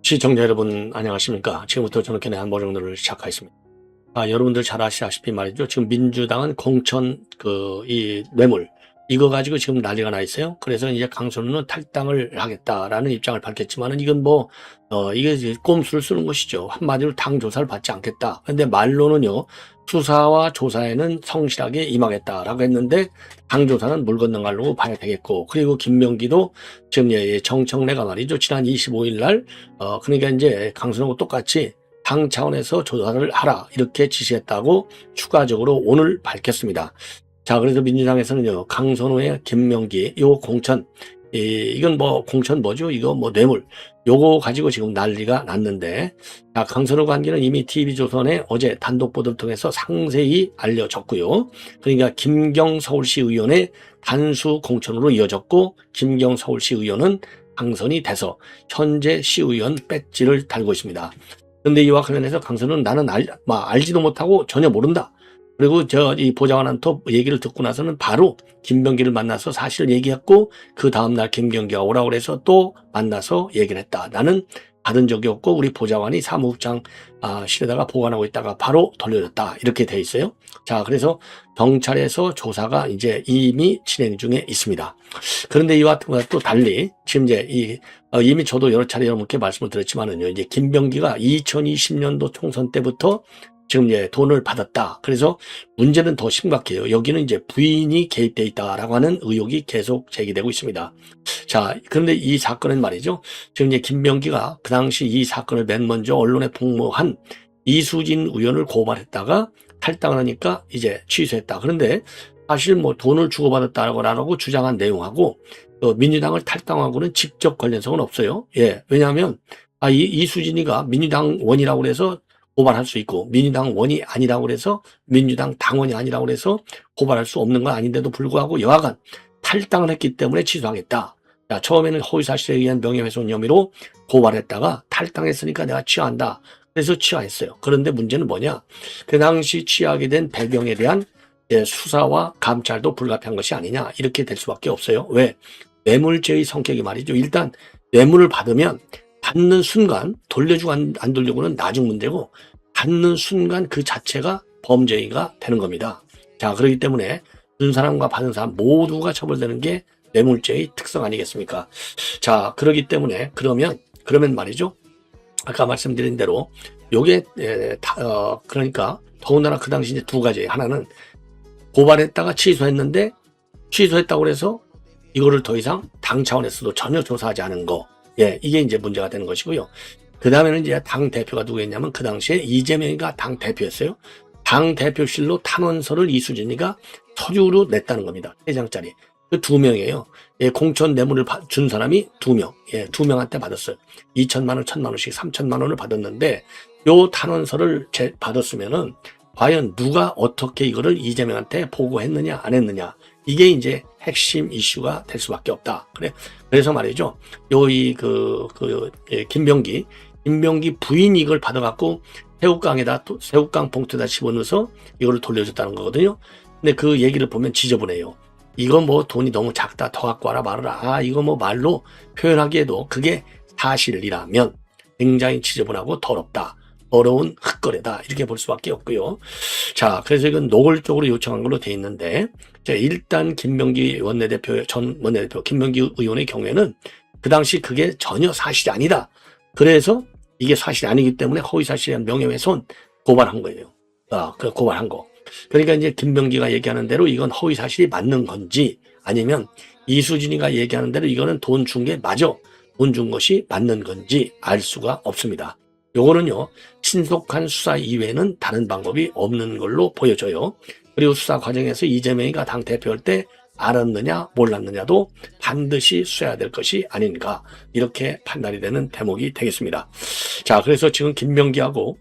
시청자 여러분 안녕하십니까. 지금부터 저녁에 한모정도를 시작하겠습니다. 여러분들 잘 아시다시피 말이죠. 지금 민주당은 공천 이 뇌물 이거 가지고 지금 난리가 나 있어요. 그래서 이제 강선우는 탈당을 하겠다라는 입장을 밝혔지만은 이건 이게 이제 꼼수를 쓰는 것이죠. 한마디로 당 조사를 받지 않겠다. 근데 말로는요. 수사와 조사에는 성실하게 임하겠다라고 했는데 당 조사는 물 건너 가려고 봐야 되겠고, 그리고 김명기도 지금 정청래가 말이죠. 지난 25일 날 그러니까 이제 강선우하고 똑같이 당 차원에서 조사를 하라 이렇게 지시했다고 추가적으로 오늘 밝혔습니다. 자, 그래서 민주당에서는요, 강선우의 김명기, 요 공천, 이건 공천 뭐죠? 이거 뇌물. 요거 가지고 지금 난리가 났는데, 자, 강선우 관계는 이미 TV조선에 어제 단독 보도를 통해서 상세히 알려졌고요. 그러니까 김경 서울시 의원의 단수 공천으로 이어졌고, 김경 서울시 의원은 당선이 돼서 현재 시의원 배지를 달고 있습니다. 그런데 이와 관련해서 강선우는 나는 알지도 못하고 전혀 모른다. 그리고 이 보좌관한테 얘기를 듣고 나서는 바로 김병기를 만나서 사실을 얘기했고, 그 다음날 김병기가 오라고 해서 또 만나서 얘기를 했다. 나는 받은 적이 없고 우리 보좌관이 사무국장 실에다가 보관하고 있다가 바로 돌려줬다. 이렇게 돼 있어요. 자, 그래서 경찰에서 조사가 이제 이미 진행 중에 있습니다. 그런데 이와 또 달리 지금 이제 이미 저도 여러 차례 여러분께 말씀을 드렸지만은요, 이제 김병기가 2020년도 총선 때부터 지금 이제 돈을 받았다. 그래서 문제는 더 심각해요. 여기는 이제 부인이 개입돼 있다라고 하는 의혹이 계속 제기되고 있습니다. 자, 그런데 이 사건은 말이죠. 지금 이제 김병기가 그 당시 이 사건을 맨 먼저 언론에 폭로한 이수진 의원을 고발했다가 탈당을 하니까 이제 취소했다. 그런데 사실 돈을 주고받았다라고 안 하고 주장한 내용하고 민주당을 탈당하고는 직접 관련성은 없어요. 예, 왜냐하면 이수진이가 민주당 원이라고 해서 고발할 수 있고, 민주당 원이 아니라고 해서 민주당 당원이 아니라고 해서 고발할 수 없는 건 아닌데도 불구하고 여하간 탈당을 했기 때문에 취소하겠다. 자, 처음에는 허위사실에 의한 명예훼손 혐의로 고발했다가 탈당했으니까 내가 취하한다. 그래서 취하했어요. 그런데 문제는 뭐냐? 그 당시 취하게 된 배경에 대한 수사와 감찰도 불가피한 것이 아니냐, 이렇게 될 수밖에 없어요. 왜? 뇌물죄의 성격이 말이죠. 일단 뇌물을 받으면 받는 순간 돌려주고 안 돌려고는 나중 문제고, 받는 순간 그 자체가 범죄가 되는 겁니다. 자, 그렇기 때문에 준 사람과 받은 사람 모두가 처벌되는 게 뇌물죄의 특성 아니겠습니까? 자, 그렇기 때문에 그러면 말이죠. 아까 말씀드린 대로 요게 그러니까 더군다나 그 당시 이제 두 가지. 하나는 고발했다가 취소했는데, 취소했다고 해서 이거를 더 이상 당 차원에서도 전혀 조사하지 않은 거. 예, 이게 이제 문제가 되는 것이고요. 그 다음에는 이제 당 대표가 누구였냐면 그 당시에 이재명이가 당 대표였어요. 당 대표실로 탄원서를 이수진이가 서류로 냈다는 겁니다. 3장짜리. 그 2명이에요. 예, 공천 뇌물을 준 사람이 2명. 예, 2명한테 받았어요. 2천만 원, 1천만 원씩 3천만 원을 받았는데, 요 탄원서를 받았으면은 과연 누가 어떻게 이거를 이재명한테 보고했느냐, 안 했느냐. 이게 이제 핵심 이슈가 될 수밖에 없다. 그래서 말이죠. 김병기 부인이 이걸 받아갖고 새우깡 봉투에다 집어넣어서 이거를 돌려줬다는 거거든요. 근데 그 얘기를 보면 지저분해요. 이거 돈이 너무 작다, 더 갖고 와라 말아라. 이거 말로 표현하기에도 그게 사실이라면 굉장히 지저분하고 더럽다. 더러운 흙거래다. 이렇게 볼 수밖에 없고요. 자, 그래서 이건 노골적으로 요청한 걸로 돼 있는데, 자, 일단 김병기 전 원내대표 김병기 의원의 경우에는 그 당시 그게 전혀 사실이 아니다. 그래서 이게 사실이 아니기 때문에 허위사실에 대한 명예훼손 고발한 거예요. 고발한 거. 그러니까 이제 김병기가 얘기하는 대로 이건 허위사실이 맞는 건지, 아니면 이수진이가 얘기하는 대로 이거는 돈 준 게 맞아. 돈 준 것이 맞는 건지 알 수가 없습니다. 요거는요, 신속한 수사 이외에는 다른 방법이 없는 걸로 보여져요. 그리고 수사 과정에서 이재명이가 당 대표할 때 알았느냐 몰랐느냐도 반드시 수사해야 될 것이 아닌가, 이렇게 판단이 되는 대목이 되겠습니다. 자, 그래서 지금 김병기하고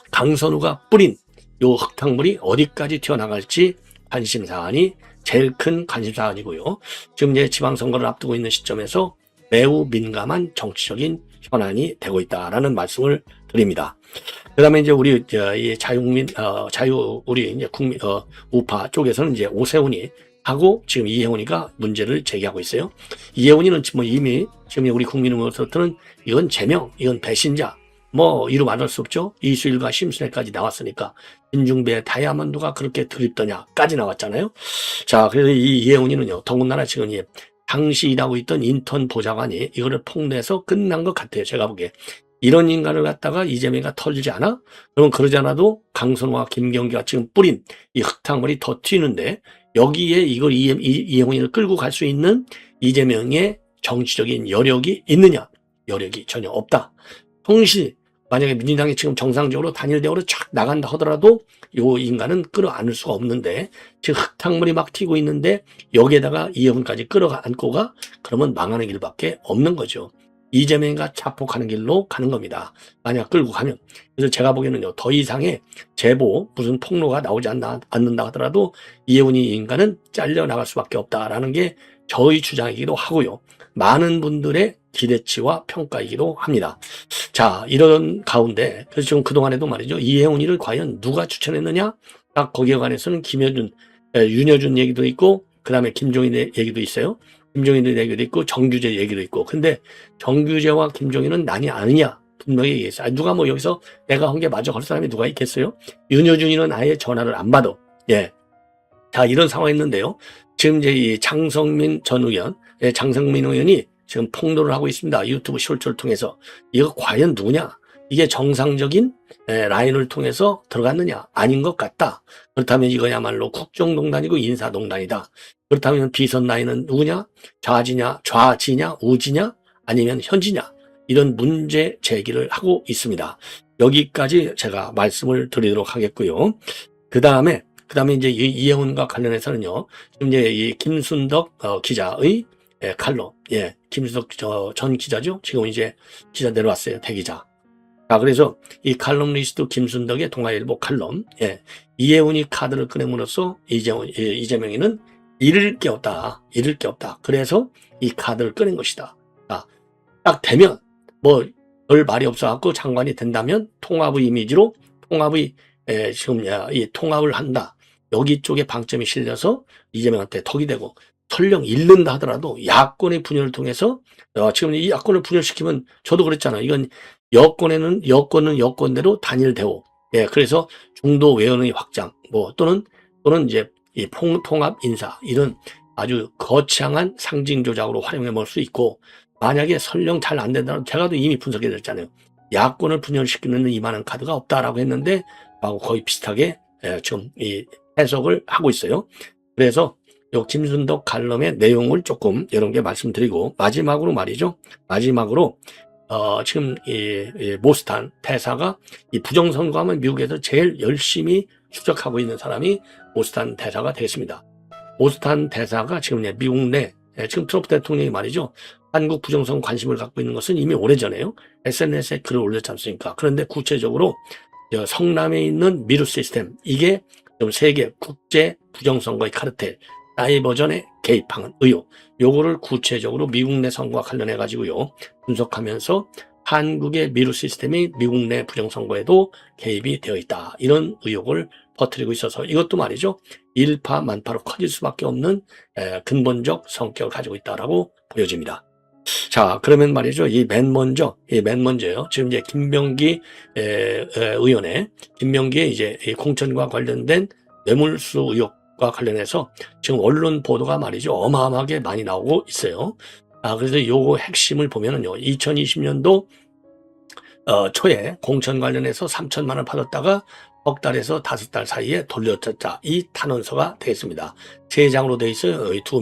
강선우가 뿌린 요 흙탕물이 어디까지 튀어나갈지 관심사안이 제일 큰 관심사안이고요. 지금 이제 지방선거를 앞두고 있는 시점에서 매우 민감한 정치적인 현안이 되고 있다라는 말씀을 드립니다. 그 다음에 이제 우리 우리 이제 우파 쪽에서는 이제 오세훈이 하고 지금 이혜원이가 문제를 제기하고 있어요. 이혜원이는 이미 지금 우리 국민으로서는 이건 제명, 이건 배신자, 뭐 이루 말할 수 없죠. 이수일과 심순애까지 나왔으니까 김중배 다이아몬드가 그렇게 드립더냐까지 나왔잖아요. 자, 그래서 이 이혜훈이는요, 더군다나 지금 당시 일하고 있던 인턴 보좌관이 이거를 폭로해서 끝난 것 같아요. 제가 보기에. 이런 인간을 갖다가 이재명이가 털지 않아? 그러면 그러지 않아도 강선호와 김경기가 지금 뿌린 이 흙탕물이 더 튀는데, 여기에 이걸 이혜훈이를 끌고 갈 수 있는 이재명의 정치적인 여력이 있느냐? 여력이 전혀 없다. 동시 만약에 민주당이 지금 정상적으로 단일 대우로 쫙 나간다 하더라도 이 인간은 끌어안을 수가 없는데, 지금 흙탕물이 막 튀고 있는데 여기에다가 이혜훈까지 끌어안고 가, 그러면 망하는 길밖에 없는 거죠. 이재명이가 자폭하는 길로 가는 겁니다. 만약 끌고 가면. 그래서 제가 보기에는요, 더 이상의 제보, 무슨 폭로가 나오지 않는다 하더라도 이혜훈이 인간은 잘려나갈 수밖에 없다라는 게 저의 주장이기도 하고요. 많은 분들의 기대치와 평가이기도 합니다. 자, 이런 가운데, 그래서 지금 그동안에도 말이죠, 이혜훈이를 과연 누가 추천했느냐? 딱 거기에 관해서는 윤여준 얘기도 있고, 그 다음에 김종인 얘기도 있어요. 김종인 얘기도 있고, 정규재 얘기도 있고. 근데 정규재와 김종인은 난이 아니냐? 분명히 얘기했어요. 누가 뭐 여기서 내가 한 게 맞아 할 사람이 누가 있겠어요? 윤여준이는 아예 전화를 안 받아. 예. 자, 이런 상황이 있는데요. 지금 이제 이 장성민 전 의원, 장성민 의원이 지금 폭로를 하고 있습니다. 유튜브 쇼츠를 통해서. 이거 과연 누구냐? 이게 정상적인 라인을 통해서 들어갔느냐? 아닌 것 같다. 그렇다면 이거야말로 국정농단이고 인사농단이다. 그렇다면 비선 라인은 누구냐? 좌지냐, 우지냐, 아니면 현지냐? 이런 문제 제기를 하고 있습니다. 여기까지 제가 말씀을 드리도록 하겠고요. 그 다음에 이제 이혜훈과 관련해서는요, 지금 이제 이 김순덕 기자의 칼럼, 김순덕 전 기자죠. 지금 이제 기자 내려왔어요, 대기자. 자, 그래서 이 칼럼니스트 김순덕의 동아일보 칼럼, 이혜훈이 카드를 꺼냄으로써 이재명이는 잃을 게 없다. 그래서 이 카드를 꺼낸 것이다. 자, 딱 되면 뭐 별 말이 없어갖고 장관이 된다면 통합의 이미지로 지금 이 통합을 한다. 여기 쪽에 방점이 실려서 이재명한테 덕이 되고, 설령 잃는다 하더라도 야권의 분열을 통해서, 지금 이 야권을 분열시키면, 저도 그랬잖아요. 이건 여권은 여권대로 단일 대우. 그래서 중도 외연의 확장, 또는 이제 이 통합 인사, 이런 아주 거창한 상징 조작으로 활용해 볼 수 있고, 만약에 설령 잘 안 된다면, 제가도 이미 분석해 드렸잖아요. 야권을 분열시키는 이만한 카드가 없다라고 했는데, 거의 비슷하게 지금 이 해석을 하고 있어요. 그래서 요 김순덕 칼럼의 내용을 조금 여러 개 말씀드리고, 마지막으로 지금 이 모스탄 대사가, 이 부정선거하면 미국에서 제일 열심히 추적하고 있는 사람이 모스탄 대사가 되겠습니다. 모스탄 대사가 지금 미국 내, 지금 트럼프 대통령이 말이죠, 한국 부정선거 관심을 갖고 있는 것은 이미 오래전에요, SNS에 글을 올렸지 않습니까? 그런데 구체적으로 성남에 있는 미루 시스템, 이게 세계 국제 부정선거의 카르텔, 사이버전에 개입한 의혹, 요거를 구체적으로 미국 내 선거와 관련해 가지고요, 분석하면서 한국의 미루 시스템이 미국 내 부정선거에도 개입이 되어 있다, 이런 의혹을 퍼뜨리고 있어서 이것도 말이죠, 일파만파로 커질 수밖에 없는 근본적 성격을 가지고 있다라고 보여집니다. 자, 그러면 말이죠, 맨 먼저요. 지금 이제 김병기 의원의, 김병기의 이제 공천과 관련된 뇌물수 의혹과 관련해서 지금 언론 보도가 말이죠, 어마어마하게 많이 나오고 있어요. 그래서 요거 핵심을 보면은요, 2020년도 초에 공천 관련해서 3천만 원 받았다가 석 달에서 5달 사이에 돌려줬다. 이 탄원서가 되겠습니다. 3장으로 되어 있어요. 두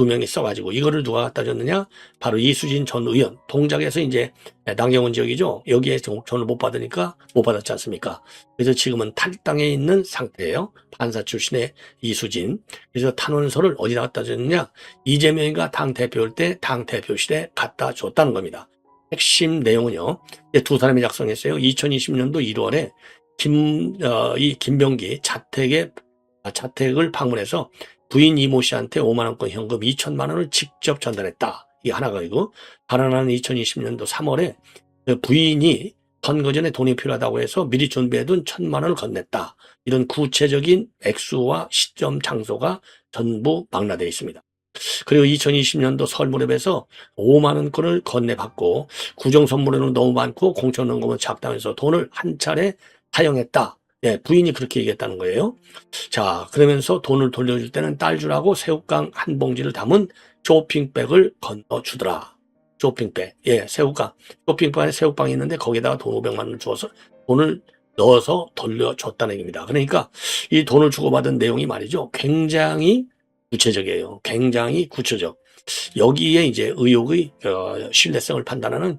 명이 써가지고, 이거를 누가 갖다 줬느냐? 바로 이수진 전 의원. 동작에서 이제 남경원 지역이죠. 여기에 공천을 못 받으니까 못 받았지 않습니까? 그래서 지금은 탈당해 있는 상태예요. 판사 출신의 이수진. 그래서 탄원서를 어디다 갖다 줬느냐? 이재명이가 당대표일 때 당대표실에 갖다 줬다는 겁니다. 핵심 내용은요, 두 사람이 작성했어요. 2020년도 1월에 이 김병기 자택을 방문해서 부인 이모 씨한테 5만 원권 현금 2천만 원을 직접 전달했다. 이게 하나가 이고, 다른 하나는 2020년도 3월에 부인이 선거 전에 돈이 필요하다고 해서 미리 준비해둔 1,000만 원을 건넸다. 이런 구체적인 액수와 시점, 장소가 전부 망라되어 있습니다. 그리고 2020년도 설 무렵에서 5만 원권을 건네받고 구정 선물에는 너무 많고 공천원금은 작다면서 돈을 한 차례 사용했다. 예, 부인이 그렇게 얘기했다는 거예요. 자, 그러면서 돈을 돌려줄 때는 딸 주라고 새우깡 한 봉지를 담은 쇼핑백을 건너주더라. 쇼핑백. 예, 새우깡. 쇼핑백 안에 새우빵이 있는데 거기다가 돈 500만 원을 주어서 돈을 넣어서 돌려줬다는 얘기입니다. 그러니까 이 돈을 주고받은 내용이 말이죠. 굉장히 구체적이에요. 굉장히 구체적. 여기에 이제 의혹의 신뢰성을 판단하는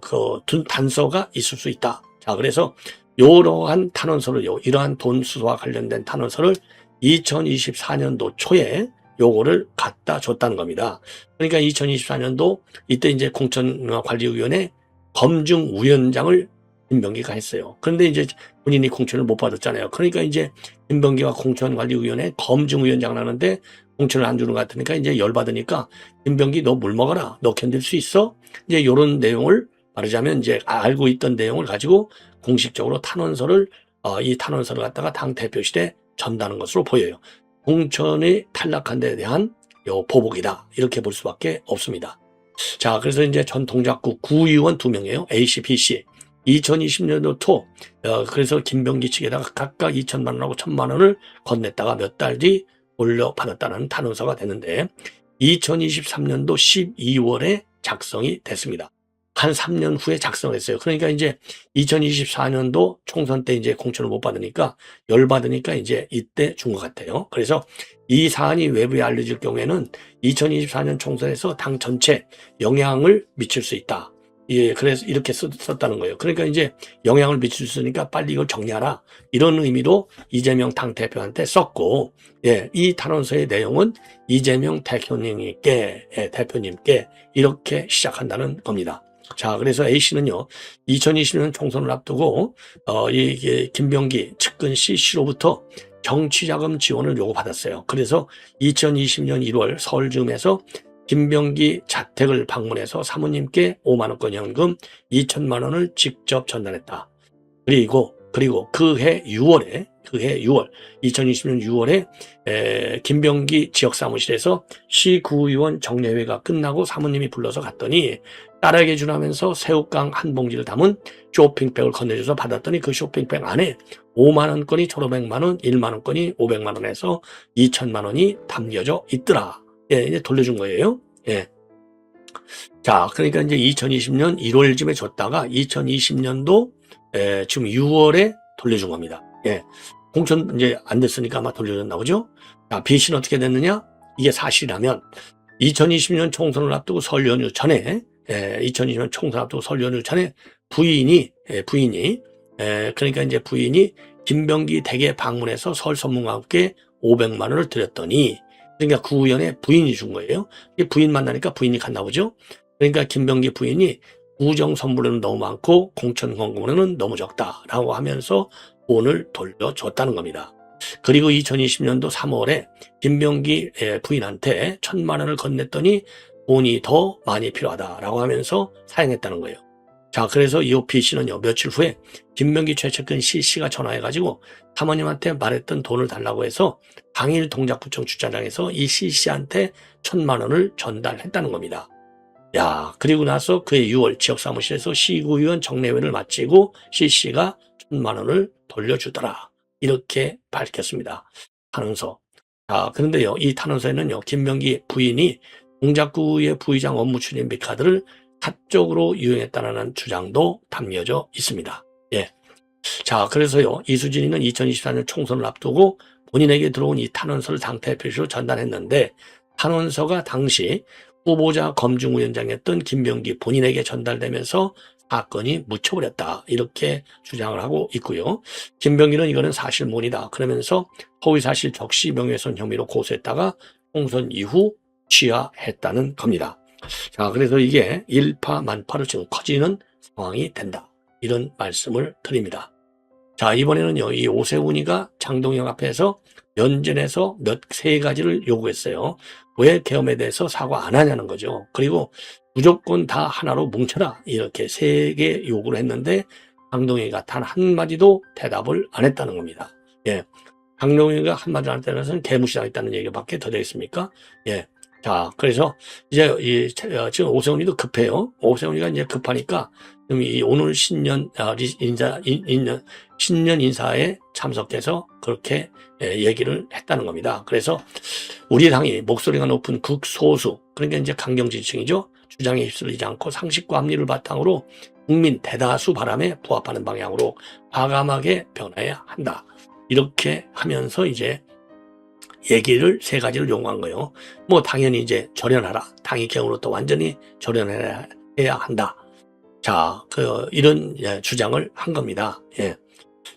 그 단서가 있을 수 있다. 자, 그래서 이러한 탄원서를요, 이러한 돈 수수와 관련된 탄원서를 2024년도 초에 요거를 갖다 줬다는 겁니다. 그러니까 2024년도 이때 이제 공천관리위원회 검증위원장을 김병기가 했어요. 그런데 이제 본인이 공천을 못 받았잖아요. 그러니까 이제 김병기가 공천관리위원회 검증위원장을 하는데 공천을 안 주는 것 같으니까 이제 열받으니까 김병기 너 물 먹어라. 너 견딜 수 있어? 이제 이런 내용을 말하자면 이제 알고 있던 내용을 가지고 공식적으로 탄원서를 이 탄원서를 갖다가 당 대표실에 전다는 것으로 보여요. 공천이 탈락한 데에 대한 보복이다. 이렇게 볼 수밖에 없습니다. 자, 그래서 이제 전 동작구 구의원 2명이에요. A씨, B씨. 2020년도 초 그래서 김병기 측에다가 각각 2천만 원하고 1,000만 원을 건넸다가 몇 달 뒤 돌려받았다는 탄원서가 되는데 2023년도 12월에 작성이 됐습니다. 한 3년 후에 작성을 했어요. 그러니까 이제 2024년도 총선 때 이제 공천을 못 받으니까 열받으니까 이제 이때 준 것 같아요. 그래서 이 사안이 외부에 알려질 경우에는 2024년 총선에서 당 전체 영향을 미칠 수 있다. 예, 그래서 이렇게 썼다는 거예요. 그러니까 이제 영향을 미칠 수 있으니까 빨리 이걸 정리하라. 이런 의미로 이재명 당대표한테 썼고, 예, 이 탄원서의 내용은 이재명 대표님께 이렇게 시작한다는 겁니다. 자, 그래서 A씨는요, 2020년 총선을 앞두고, 이 김병기 측근 씨로부터 정치자금 지원을 요구받았어요. 그래서 2020년 1월 서울 즈음에서 김병기 자택을 방문해서 사모님께 5만 원권 현금 2천만 원을 직접 전달했다. 그리고 그해 6월 2020년 6월에 김병기 지역 사무실에서 시구의원 정례회가 끝나고 사모님이 불러서 갔더니 딸에게 주라면서 새우깡 한 봉지를 담은 쇼핑백을 건네줘서 받았더니 그 쇼핑백 안에 5만 원권이 1,500만 원, 1만 원권이 500만 원에서 2천만 원이 담겨져 있더라. 예, 이제 돌려준 거예요. 예. 자, 그러니까 이제 2020년 1월쯤에 줬다가 2020년도 지금 6월에 돌려준 겁니다. 예. 공천 이제 안 됐으니까 아마 돌려줬나 보죠? 자, B씨는 어떻게 됐느냐? 이게 사실이라면 2020년 총선을 앞두고 설 연휴 전에 2020년 총선 앞두고 설 연휴 전에 부인이 그러니까 이제 부인이 김병기 댁에 방문해서 설 선물과 함께 500만 원을 드렸더니 그러니까 구의원의 부인이 준 거예요. 부인 만나니까 부인이 갔나 보죠. 그러니까 김병기 부인이 구정 선물에는 너무 많고 공천 공금에는 너무 적다라고 하면서 돈을 돌려줬다는 겁니다. 그리고 2020년도 3월에 김병기 부인한테 1,000만 원을 건넸더니 돈이 더 많이 필요하다라고 하면서 사용했다는 거예요. 자, 그래서 이 B씨는요, 며칠 후에 김병기 최측근 C씨가 전화해가지고 사모님한테 말했던 돈을 달라고 해서 당일 동작구청 주차장에서 이 C씨한테 1,000만 원을 전달했다는 겁니다. 야, 그리고 나서 그해 6월 지역사무실에서 시구의원 정례회를 마치고 C씨가 1,000만 원을 돌려주더라. 이렇게 밝혔습니다. 탄원서. 자, 그런데요, 이 탄원서에는요, 김병기 부인이 동작구의 부의장 업무 추진비 카드를 사적으로 이용했다는 주장도 담겨져 있습니다. 예. 자, 그래서요, 이수진이는 2024년 총선을 앞두고 본인에게 들어온 이 탄원서를 당 대표실로 전달했는데 탄원서가 당시 후보자 검증위원장이었던 김병기 본인에게 전달되면서 사건이 묻혀버렸다. 이렇게 주장을 하고 있고요. 김병기는 이거는 사실무근이다. 그러면서 허위사실 적시 명예훼손 혐의로 고소했다가 총선 이후 취하했다는 겁니다. 자, 그래서 이게 일파만파로 지금 커지는 상황이 된다. 이런 말씀을 드립니다. 자, 이번에는요, 이 오세훈이가 장동영 앞에서 면전에서 세 가지를 요구했어요. 왜 계엄에 대해서 사과 안 하냐는 거죠. 그리고 무조건 다 하나로 뭉쳐라. 이렇게 3개 요구를 했는데 장동영이가 단 한마디도 대답을 안 했다는 겁니다. 예. 강용희가 한마디로 할 때는 개무시당했다는 얘기밖에 더 되겠습니까? 예. 자, 그래서 이제 지금 오세훈이도 급해요. 오세훈이가 이제 급하니까 이 오늘 신년 인사에 참석해서 그렇게 얘기를 했다는 겁니다. 그래서 우리 당이 목소리가 높은 극소수, 그러니까 이제 강경지층이죠. 주장에 휩쓸리지 않고 상식과 합리를 바탕으로 국민 대다수 바람에 부합하는 방향으로 과감하게 변해야 한다. 이렇게 하면서 이제 얘기를 세 가지를 요구한 거예요. 뭐 당연히 이제 절연하라. 당이 경으로부터 완전히 절연해야 한다. 자, 이런 주장을 한 겁니다. 예.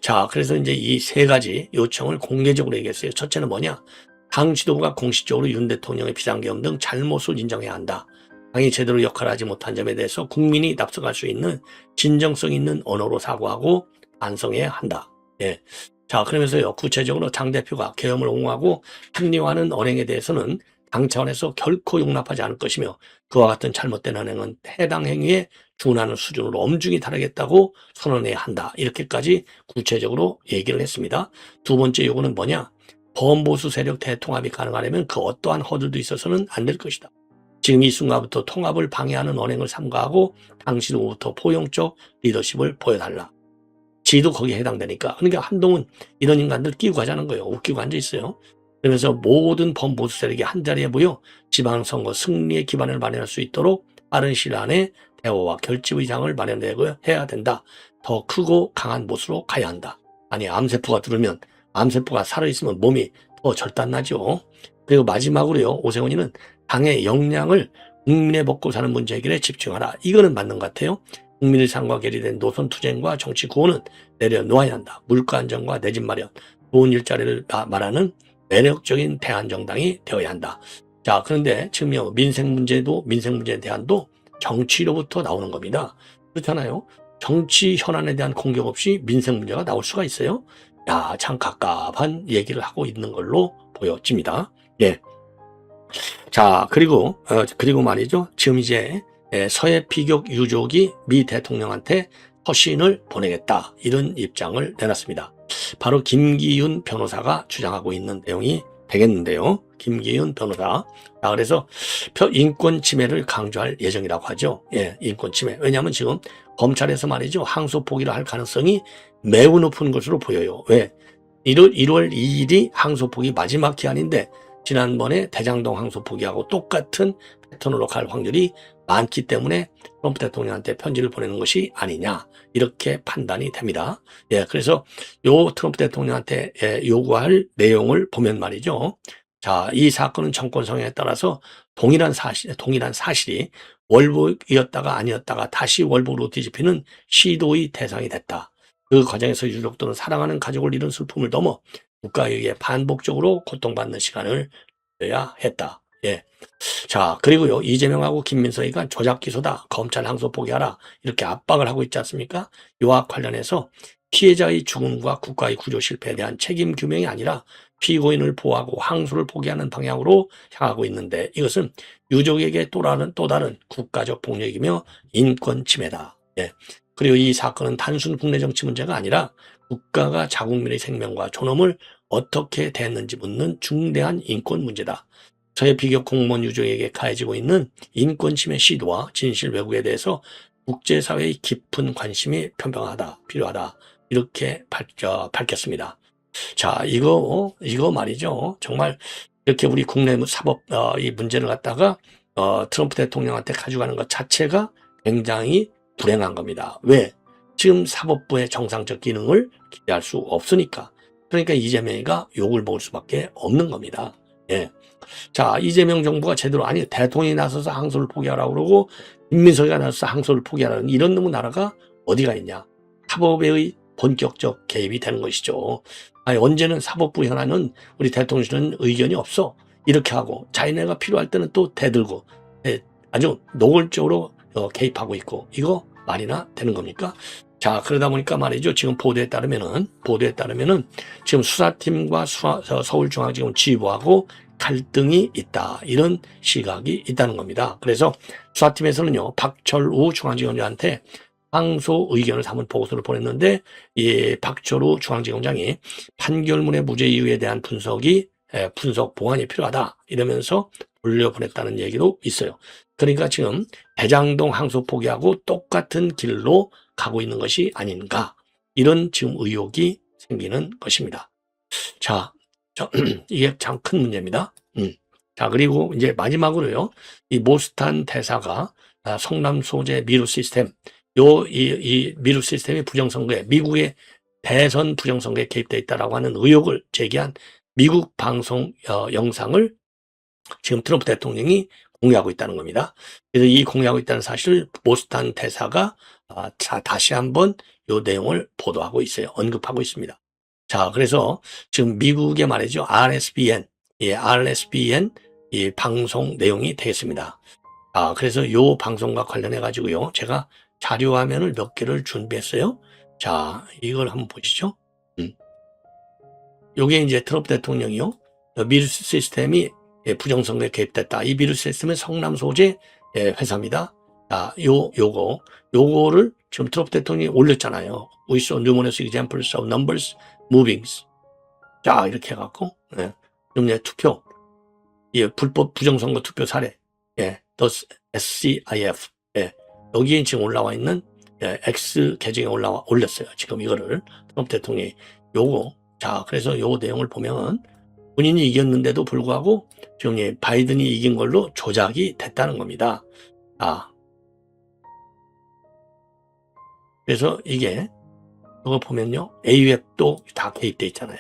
자, 그래서 이제 이 세 가지 요청을 공개적으로 얘기했어요. 첫째는 뭐냐? 당 지도부가 공식적으로 윤 대통령의 비상계엄 등 잘못을 인정해야 한다. 당이 제대로 역할을 하지 못한 점에 대해서 국민이 납득할 수 있는 진정성 있는 언어로 사과하고 반성해야 한다. 예. 자, 그러면서요, 구체적으로 당대표가 계엄을 옹호하고 합리화하는 언행에 대해서는 당 차원에서 결코 용납하지 않을 것이며 그와 같은 잘못된 언행은 해당 행위에 준하는 수준으로 엄중히 다루겠다고 선언해야 한다. 이렇게까지 구체적으로 얘기를 했습니다. 두 번째 요구는 뭐냐? 범보수 세력 대통합이 가능하려면 그 어떠한 허들도 있어서는 안 될 것이다. 지금 이 순간부터 통합을 방해하는 언행을 삼가하고 당시로부터 포용적 리더십을 보여달라. 지도 거기에 해당되니까. 그러니까 한동훈 이런 인간들 끼고 가자는 거예요. 웃기고 앉아있어요. 그러면서 모든 범보수 세력이 한자리에 모여 지방선거 승리의 기반을 마련할 수 있도록 빠른 시일 안에 대화와 결집 의장을 마련되고 해야 된다. 더 크고 강한 모습으로 가야 한다. 아니, 암세포가 들으면, 암세포가 살아있으면 몸이 더 절단나죠. 그리고 마지막으로요, 오세훈이는 당의 역량을 국민의 먹고 사는 문제 해결에 집중하라. 이거는 맞는 것 같아요. 국민의 삶과 괴리된 노선 투쟁과 정치 구호는 내려놓아야 한다. 물가 안정과 내 집 마련, 좋은 일자리를 말하는 매력적인 대안정당이 되어야 한다. 자, 그런데 지금요, 민생 문제에 대한도 정치로부터 나오는 겁니다. 그렇잖아요. 정치 현안에 대한 공격 없이 민생 문제가 나올 수가 있어요. 야, 참 갑갑한 얘기를 하고 있는 걸로 보여집니다. 예. 자, 그리고 말이죠. 지금 이제 서해 피격 유족이 미 대통령한테 서신을 보내겠다. 이런 입장을 내놨습니다. 바로 김기윤 변호사가 주장하고 있는 내용이 되겠는데요. 김기윤 변호사. 자, 그래서 인권 침해를 강조할 예정이라고 하죠. 예, 인권 침해. 왜냐하면 지금 검찰에서 말이죠. 항소 포기를 할 가능성이 매우 높은 것으로 보여요. 왜? 1월 2일이 항소 포기 마지막 기한인데 지난번에 대장동 항소 포기하고 똑같은 패턴으로 갈 확률이 많기 때문에 트럼프 대통령한테 편지를 보내는 것이 아니냐, 이렇게 판단이 됩니다. 예, 그래서 요 트럼프 대통령한테 요구할 내용을 보면 말이죠. 자, 이 사건은 정권 성향에 따라서 동일한 사실이 월북이었다가 아니었다가 다시 월북으로 뒤집히는 시도의 대상이 됐다. 그 과정에서 유족들은 사랑하는 가족을 잃은 슬픔을 넘어 국가에 의해 반복적으로 고통받는 시간을 줘야 했다. 예. 자, 그리고요, 이재명하고 김민석이가 조작 기소다, 검찰 항소 포기하라, 이렇게 압박을 하고 있지 않습니까? 이와 관련해서 피해자의 죽음과 국가의 구조 실패에 대한 책임 규명이 아니라 피고인을 보호하고 항소를 포기하는 방향으로 향하고 있는데, 이것은 유족에게 또 다른 국가적 폭력이며 인권 침해다. 예. 그리고 이 사건은 단순 국내 정치 문제가 아니라 국가가 자국민의 생명과 존엄을 어떻게 대했는지 묻는 중대한 인권 문제다. 서해 피격 공무원 유족에게 가해지고 있는 인권 침해 시도와 진실 왜곡에 대해서 국제사회의 깊은 관심이 필요하다. 이렇게 밝혔습니다. 자, 이거 말이죠. 정말 이렇게 우리 국내 사법 이 문제를 갖다가 트럼프 대통령한테 가져가는 것 자체가 굉장히 불행한 겁니다. 왜? 지금 사법부의 정상적 기능을 기대할 수 없으니까. 그러니까 이재명이가 욕을 먹을 수밖에 없는 겁니다. 예. 자, 이재명 정부가 제대로, 대통령이 나서서 항소를 포기하라고 그러고 김민석이가 나서서 항소를 포기하라는 이런 놈의 나라가 어디가 있냐. 사법의 본격적 개입이 되는 것이죠. 언제는 사법부 현안은 우리 대통령실은 의견이 없어, 이렇게 하고 자기네가 필요할 때는 또 대들고 아주 노골적으로 개입하고 있고, 이거 말이나 되는 겁니까? 자, 그러다 보니까 말이죠. 지금 보도에 따르면은 지금 수사팀과 서울중앙지검 지휘부하고 갈등이 있다, 이런 시각이 있다는 겁니다. 그래서 수사팀에서는요, 박철우 중앙지검장한테 항소 의견을 담은 보고서를 보냈는데 이 박철우 중앙지검장이 판결문의 무죄 이유에 대한 분석 보완이 필요하다 이러면서 돌려보냈다는 얘기도 있어요. 그러니까 지금 대장동 항소 포기하고 똑같은 길로 가고 있는 것이 아닌가 이런 지금 의혹이 생기는 것입니다. 자, 이게 참 큰 문제입니다. 자, 그리고 이제 마지막으로요, 이 모스탄 대사가 성남 소재 미루 시스템, 이 미루 시스템이 부정선거에, 미국의 대선 부정선거에 개입되어 있다라고 하는 의혹을 제기한 미국 방송 영상을 지금 트럼프 대통령이 공유하고 있다는 겁니다. 그래서 이 공유하고 있다는 사실을 모스탄 대사가 다시 한번 이 내용을 보도하고 있어요. 언급하고 있습니다. 자, 그래서 지금 미국의 말이죠. RSBN 이 방송 내용이 되겠습니다. 그래서 이 방송과 관련해 가지고요. 제가 자료 화면을 몇 개를 준비했어요. 자, 이걸 한번 보시죠. 요게 이제 트럼프 대통령이요. 미르스 시스템이 부정선거에 개입됐다. 이 미르스 시스템은 성남 소재 회사입니다. 요거를 지금 트럼프 대통령이 올렸잖아요. We saw numerous examples of numbers moving. 자, 이렇게 해갖고, 그럼 이제 투표, 불법 부정선거 투표 사례, the SCIF, 여기에 지금 올라와 있는 X 계정에 올렸어요. 지금 이거를 트럼프 대통령이 자, 그래서 요 내용을 보면 본인이 이겼는데도 불구하고 지금 바이든이 이긴 걸로 조작이 됐다는 겁니다. 그래서 이게 이거 보면요, AUF도 다 개입돼 있잖아요.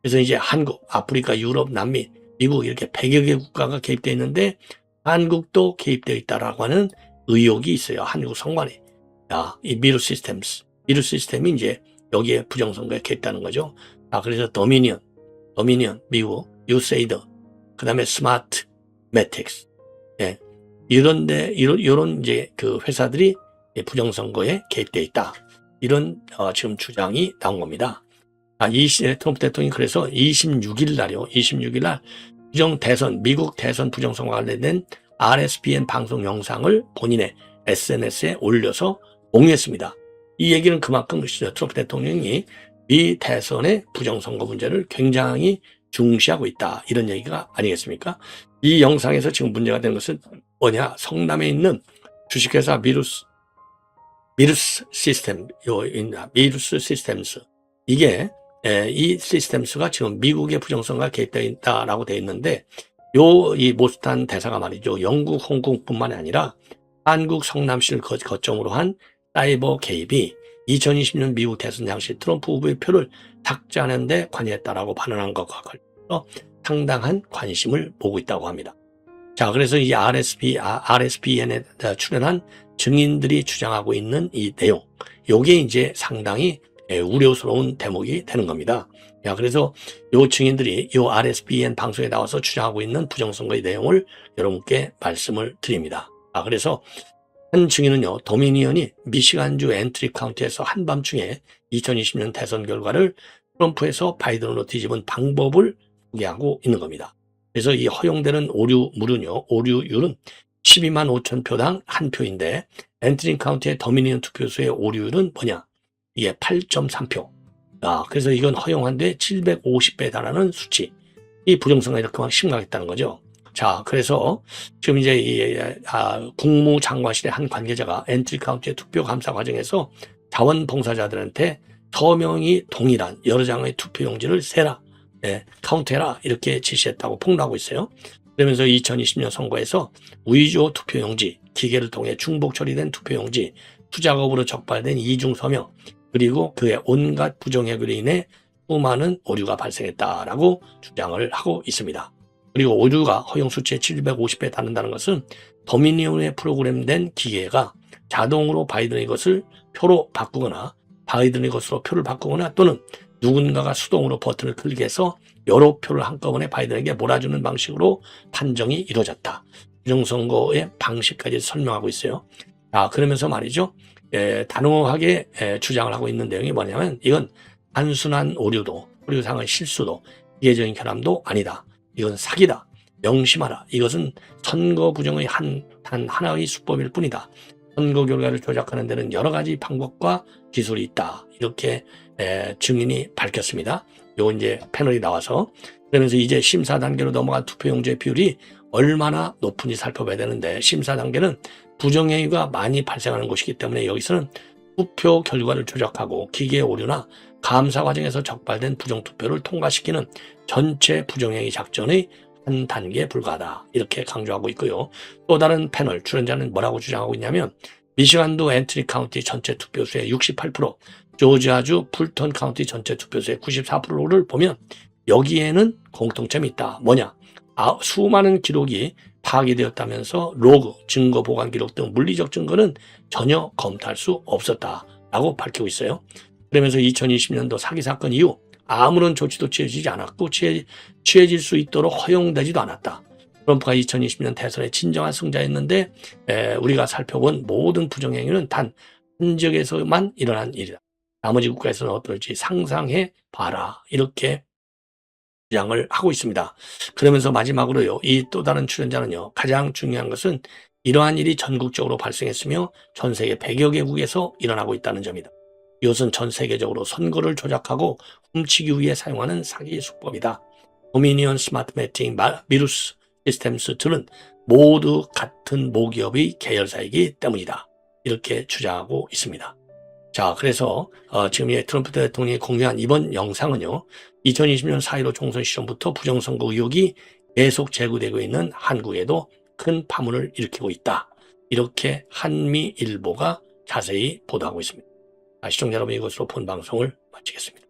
그래서 이제 한국, 아프리카, 유럽, 남미, 미국 이렇게 100여 개 국가가 개입돼 있는데 한국도 개입되어 있다라고 하는 의혹이 있어요. 한국 선관위. 이 미루 시스템이 이제 여기에 부정선거에 개입되는 거죠. 그래서 도미니언 미국, 유세이드, 그 다음에 스마트 매틱스, 이런 이제 그 회사들이 부정선거에 개입되어 있다. 이런 지금 주장이 나온 겁니다. 트럼프 대통령이 그래서 26일 날이요. 26일 날 미국 대선 부정선거와 관련된 RSBN 방송 영상을 본인의 SNS에 올려서 공유했습니다. 이 얘기는 그만큼 트럼프 대통령이 미 대선의 부정선거 문제를 굉장히 중시하고 있다. 이런 얘기가 아니겠습니까? 이 영상에서 지금 문제가 되는 것은 뭐냐? 성남에 있는 주식회사 미루스 시스템스. 이게 이 시스템스가 지금 미국의 부정선거가 개입되어 있다라고 되어 있는데 이 모스탄 대사가 말이죠. 영국, 홍콩뿐만 아니라 한국 성남시를 거점으로 한 사이버 개입이 2020년 미국 대선 당시 트럼프 후보의 표를 삭제하는 데 관여했다라고 반응한 것과 관련해서 상당한 관심을 보고 있다고 합니다. 자, 그래서 이 RSBN에 출연한 증인들이 주장하고 있는 이 내용, 요게 이제 상당히 우려스러운 대목이 되는 겁니다. 그래서 요 증인들이 요 RSBN 방송에 나와서 주장하고 있는 부정선거의 내용을 여러분께 말씀을 드립니다. 그래서 한 증인은요, 도미니언이 미시간주 엔트리 카운티에서 한밤중에 2020년 대선 결과를 트럼프에서 바이든으로 뒤집은 방법을 소개하고 있는 겁니다. 그래서 이 허용되는 오류율은 12만 5천 표당 한 표인데 엔트리 카운티의 도미니언 투표소의 오류율은 뭐냐? 이게 8.3표. 그래서 이건 허용한데 750배에 달하는 수치. 이 부정선거가 이렇게 심각했다는 거죠. 자, 그래서 지금 이제 국무장관실의 한 관계자가 엔트리 카운티의 투표 감사 과정에서 자원봉사자들한테 서명이 동일한 여러 장의 투표용지를 세라, 카운트해라 이렇게 지시했다고 폭로하고 있어요. 그러면서 2020년 선거에서 위조 투표용지, 기계를 통해 중복 처리된 투표용지, 투작업으로 적발된 이중 서명, 그리고 그의 온갖 부정행위로 인해 수많은 오류가 발생했다라고 주장을 하고 있습니다. 그리고 오류가 허용 수치의 750배에 달한다는 것은 도미니언에 프로그램된 기계가 자동으로 바이든의 것을 표로 바꾸거나 바이든의 것으로 표를 바꾸거나 또는 누군가가 수동으로 버튼을 클릭 해서 여러 표를 한꺼번에 바이든에게 몰아주는 방식으로 판정이 이루어졌다. 부정선거의 방식까지 설명하고 있어요. 그러면서 말이죠. 단호하게 주장을 하고 있는 내용이 뭐냐면 이건 단순한 오류도, 오류상의 실수도, 기계적인 결함도 아니다. 이건 사기다. 명심하라. 이것은 선거 부정의 단 하나의 수법일 뿐이다. 선거 결과를 조작하는 데는 여러 가지 방법과 기술이 있다. 이렇게 증인이 밝혔습니다. 요 이제 패널이 나와서 그러면서 이제 심사 단계로 넘어간 투표용지의 비율이 얼마나 높은지 살펴봐야 되는데 심사 단계는 부정행위가 많이 발생하는 곳이기 때문에 여기서는 투표 결과를 조작하고 기계 오류나 감사 과정에서 적발된 부정투표를 통과시키는 전체 부정행위 작전의 한 단계에 불과하다. 이렇게 강조하고 있고요. 또 다른 패널 출연자는 뭐라고 주장하고 있냐면 미시간도 앤트리 카운티 전체 투표수의 68%, 조지아주 풀턴 카운티 전체 투표수의 94%를 보면 여기에는 공통점이 있다. 뭐냐? 수많은 기록이 파기되었다면서 로그, 증거 보관 기록 등 물리적 증거는 전혀 검토할 수 없었다라고 밝히고 있어요. 그러면서 2020년도 사기 사건 이후 아무런 조치도 취해지지 않았고 취해질 수 있도록 허용되지도 않았다. 트럼프가 2020년 대선의 진정한 승자였는데 우리가 살펴본 모든 부정행위는 단 한 지역에서만 일어난 일이다. 나머지 국가에서는 어떨지 상상해 봐라. 이렇게 주장을 하고 있습니다. 그러면서 마지막으로요. 이 또 다른 출연자는요. 가장 중요한 것은 이러한 일이 전국적으로 발생했으며 전 세계 100여 개국에서 일어나고 있다는 점이다. 이것은 전 세계적으로 선거를 조작하고 훔치기 위해 사용하는 사기 수법이다. 도미니언 스마트 매팅 미루스 시스템스들은 모두 같은 모기업의 계열사이기 때문이다. 이렇게 주장하고 있습니다. 자, 그래서 지금 트럼프 대통령이 공개한 이번 영상은요. 2020년 4.15 총선 시점부터 부정선거 의혹이 계속 제기되고 있는 한국에도 큰 파문을 일으키고 있다. 이렇게 한미일보가 자세히 보도하고 있습니다. 시청자 여러분, 이것으로 본 방송을 마치겠습니다.